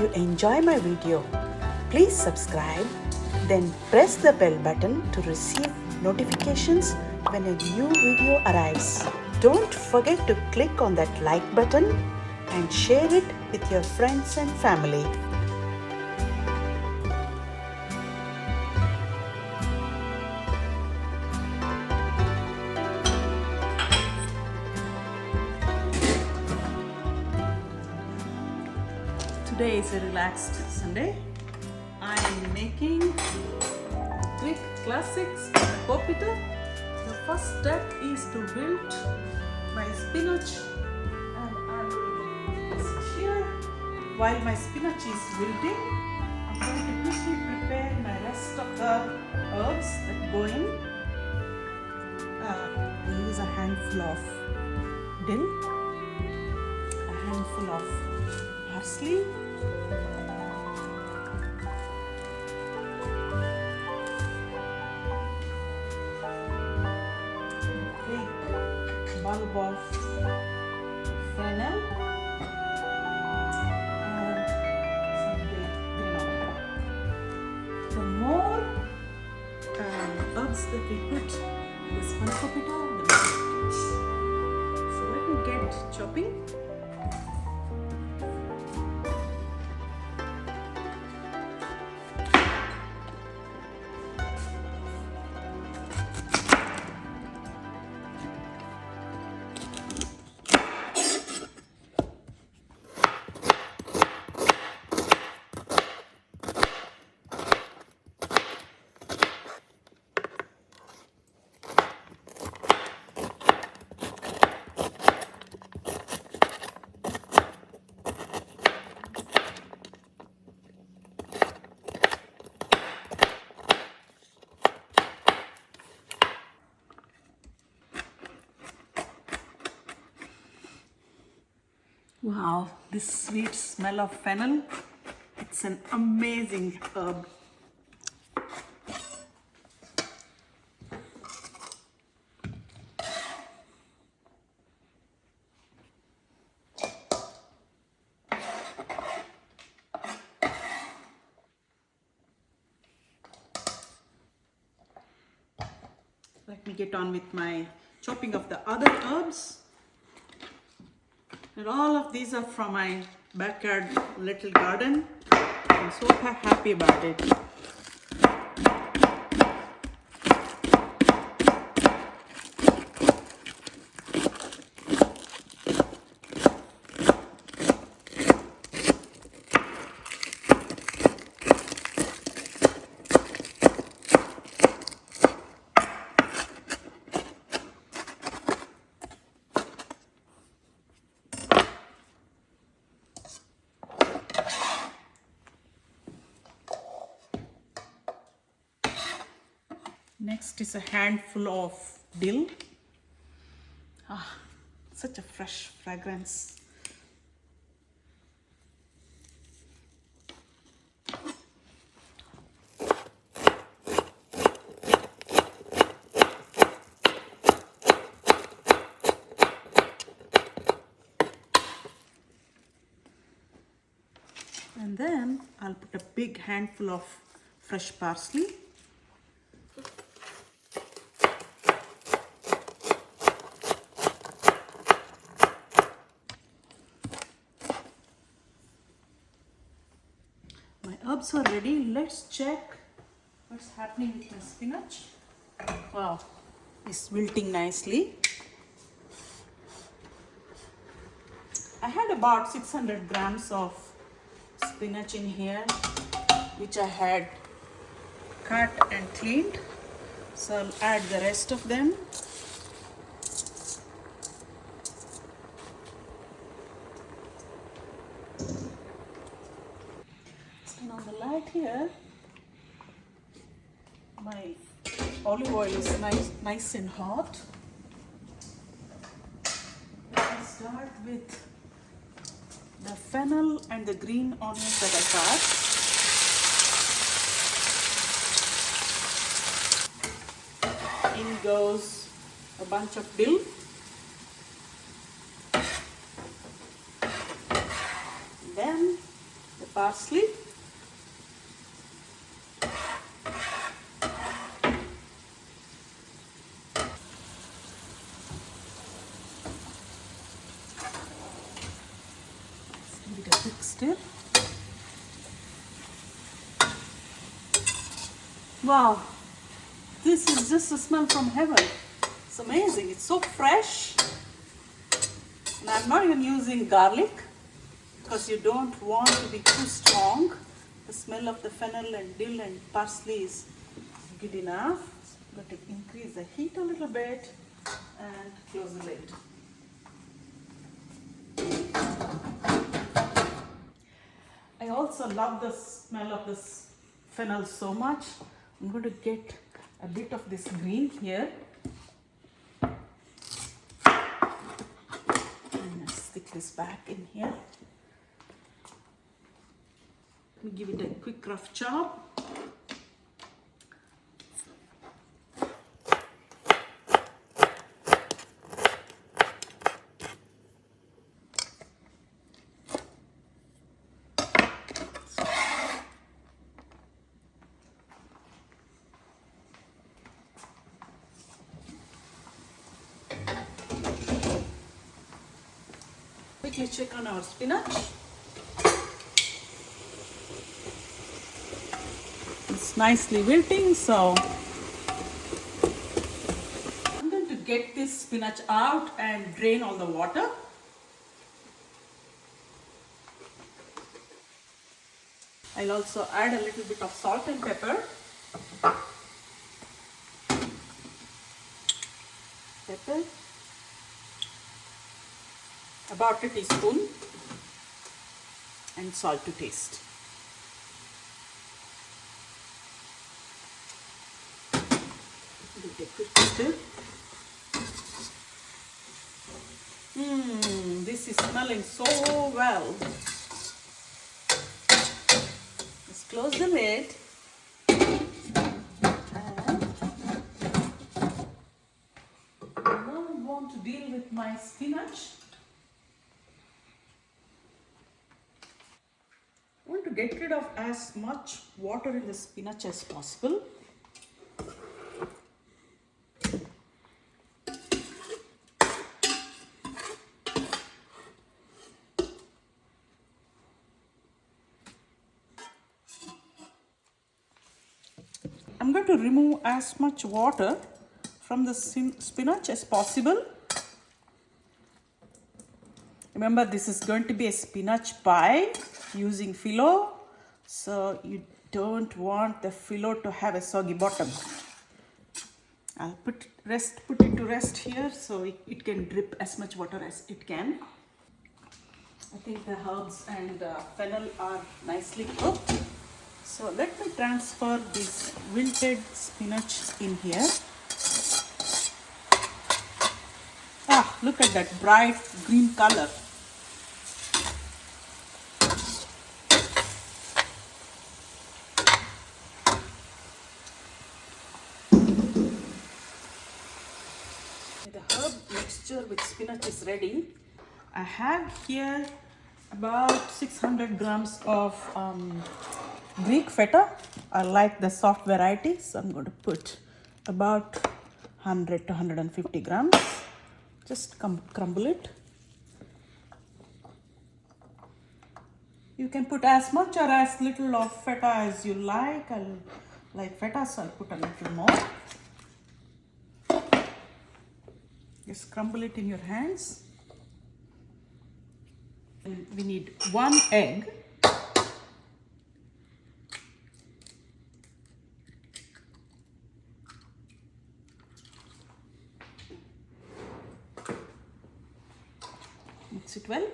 you enjoy my video, please subscribe, then press the bell button to receive notifications when a new video arrives. Don't forget to click on that like button and share it with your friends and family. Today is a relaxed Sunday. I am making Greek classic Spanakopita. The first step is to wilt my spinach, and I will put this here. While my spinach is wilting, I'm going to quickly prepare my rest of the herbs that go in. I'll use a handful of dill, a handful of parsley, big bulb of fennel, and some big green. The more herbs that we put in the Spanakopita, the better it is. So let me get chopping. Wow, this sweet smell of fennel, it's an amazing herb. Let me get on with my chopping of the other herbs. And all of these are from my backyard little garden. I'm so happy about it. Next is a handful of dill. Such a fresh fragrance. And then I'll put a big handful of fresh parsley. My herbs are ready. Let's check what's happening with my spinach. Wow, it's wilting nicely. I had about 600 grams of spinach in here, which I had cut and cleaned. So I'll add the rest of them. Turn on the light here. My olive oil is nice and hot. I'll start with the fennel and the green onions that I cut. In goes a bunch of dill. Then the parsley. Give it a quick stir. Wow, this is just a smell from heaven. It's amazing. It's so fresh. And I'm not even using garlic because you don't want to be too strong. The smell of the fennel and dill and parsley is good enough. I'm going to increase the heat a little bit and close the lid. I also love the smell of this fennel so much. I'm going to get a bit of this green here. And stick this back in here. Let me give it a quick rough chop. Quickly check on our spinach. It's nicely wilting, so I'm going to get this spinach out and drain all the water. I'll also add a little bit of salt and pepper. About a teaspoon, and salt to taste. Give it a quick stir. This is smelling so well. Let's close the lid. And now I want to deal with my spinach. I want to get rid of as much water in the spinach as possible. I'm going to remove as much water from the spinach as possible. Remember, this is going to be a spinach pie using filo, so you don't want the filo to have a soggy bottom. I'll put it to rest here so it can drip as much water as it can. I think the herbs and fennel are nicely cooked. So let me transfer this wilted spinach in here. Look at that bright green color. The herb mixture with spinach is ready. I have here about 600 grams of Greek Feta. I like the soft variety, so I'm going to put about 100 to 150 grams. Just crumble it. You can put as much or as little of feta as you like. I like feta, so I'll put a little more. Just crumble it in your hands. And we need 1 egg. Mix it well.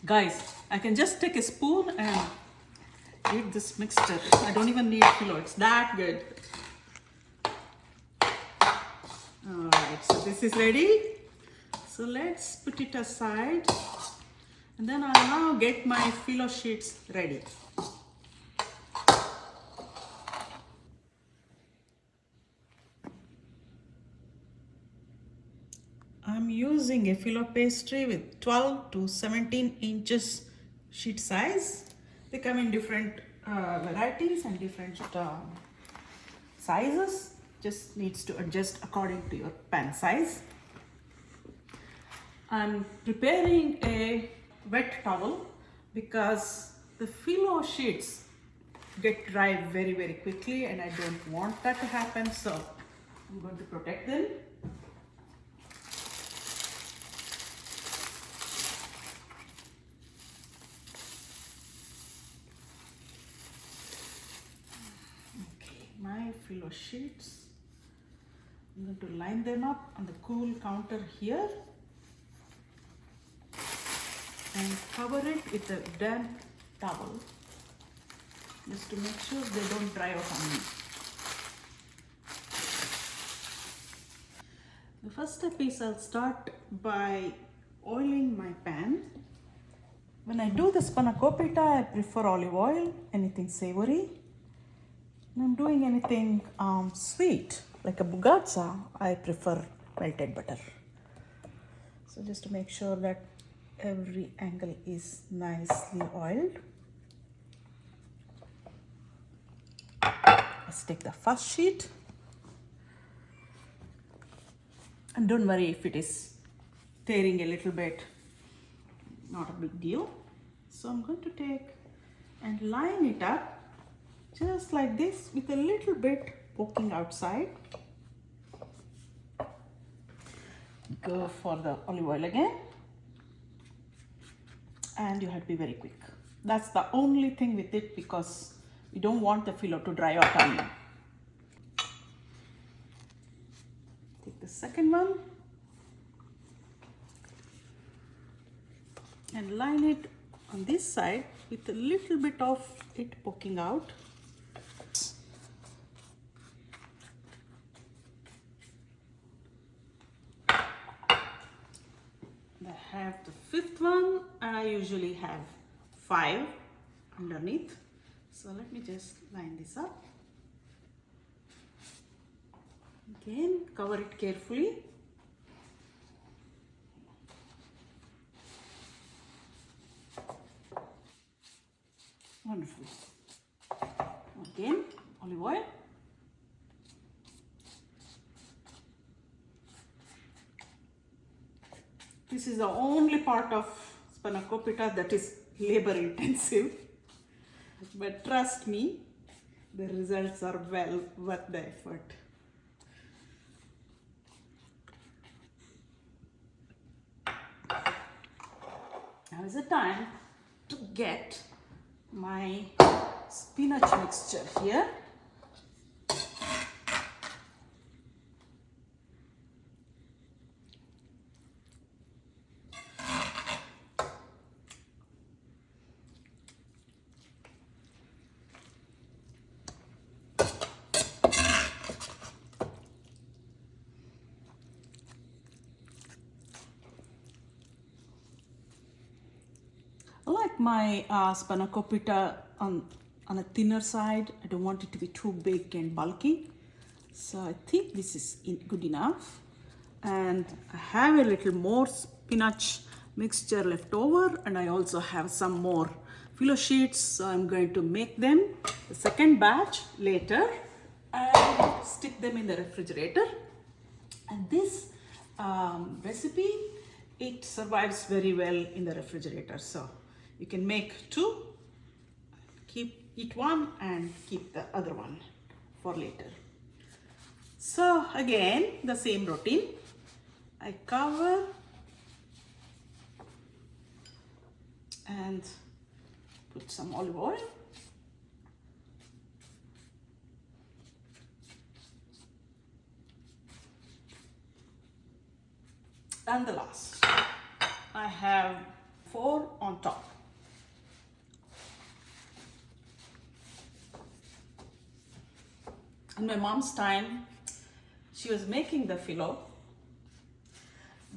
Guys, I can just take a spoon and eat this mixture. I don't even need filo. It's that good. Alright, so this is ready. So let's put it aside And then I'll now get my filo sheets ready. I'm using a filo pastry with 12 to 17 inches sheet size. They come in different varieties and different sizes. Just needs to adjust according to your pan size. I'm preparing a wet towel because the filo sheets get dry very, very quickly and I don't want that to happen, so I'm going to protect them. Okay, my filo sheets, I'm going to line them up on the cool counter here and cover it with a damp towel just to make sure they don't dry out on me. The first step is I'll start by oiling my pan. When I do the spanakopita, I prefer olive oil, anything savory. When I'm doing anything sweet, like a bugatsa, I prefer melted butter. So just to make sure that every angle is nicely oiled. Let's take the first sheet. And don't worry if it is tearing a little bit, not a big deal. So I'm going to take and line it up just like this with a little bit poking outside. Go for the olive oil again. And you have to be very quick. That's the only thing with it because we don't want the filo to dry out on you. Take the second one and line it on this side with a little bit of it poking out. I have the fifth one and I usually have 5 underneath. So let me just line this up. Again, cover it carefully. Wonderful. Again, olive oil. This is the only part of spanakopita that is labor intensive, but trust me, the results are well worth the effort. Now is the time to get my spinach mixture here. I like my spanakopita on a thinner side. I don't want it to be too big and bulky. So I think this is good enough. And I have a little more spinach mixture left over, and I also have some more filo sheets. So I'm going to make them the second batch later and stick them in the refrigerator. And this recipe, it survives very well in the refrigerator. So you can make 2, eat one and keep the other one for later. So again, the same routine. I cover and put some olive oil. And the last, I have 4 on top. In my mom's time, she was making the filo,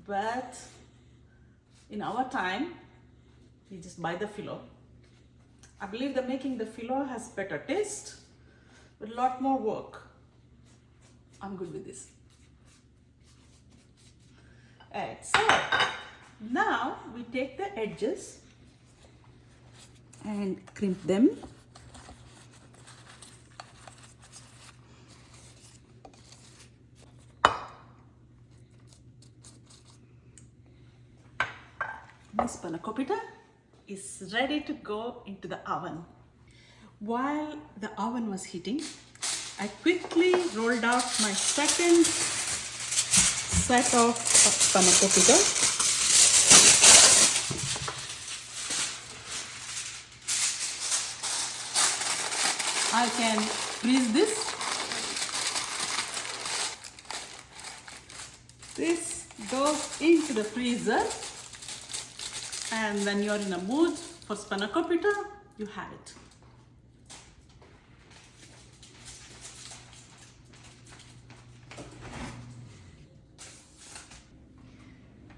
but in our time, You just buy the filo. I believe that making the filo has better taste, but a lot more work. I'm good with this. Alright, so now we take the edges and crimp them. My spanakopita is ready to go into the oven. While the oven was heating, I quickly rolled out my second set of spanakopita. I can freeze this. This goes into the freezer, and when you're in a mood for spanakopita, you have it.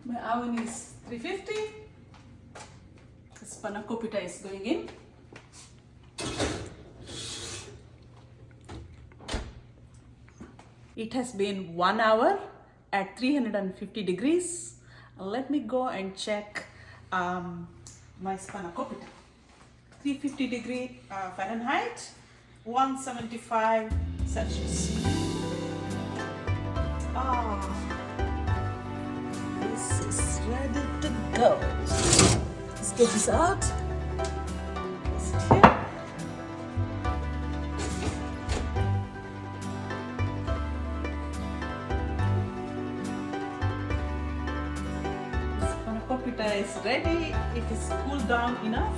My oven is 350. The spanakopita is going in. It has been 1 hour at 350 degrees. Let me go and check my spanakopita. 350 degree Fahrenheit, 175 Celsius. This is ready to go. Let's get this out. Place it here. Spanakopita is ready. It is cooled down enough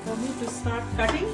for me to start cutting.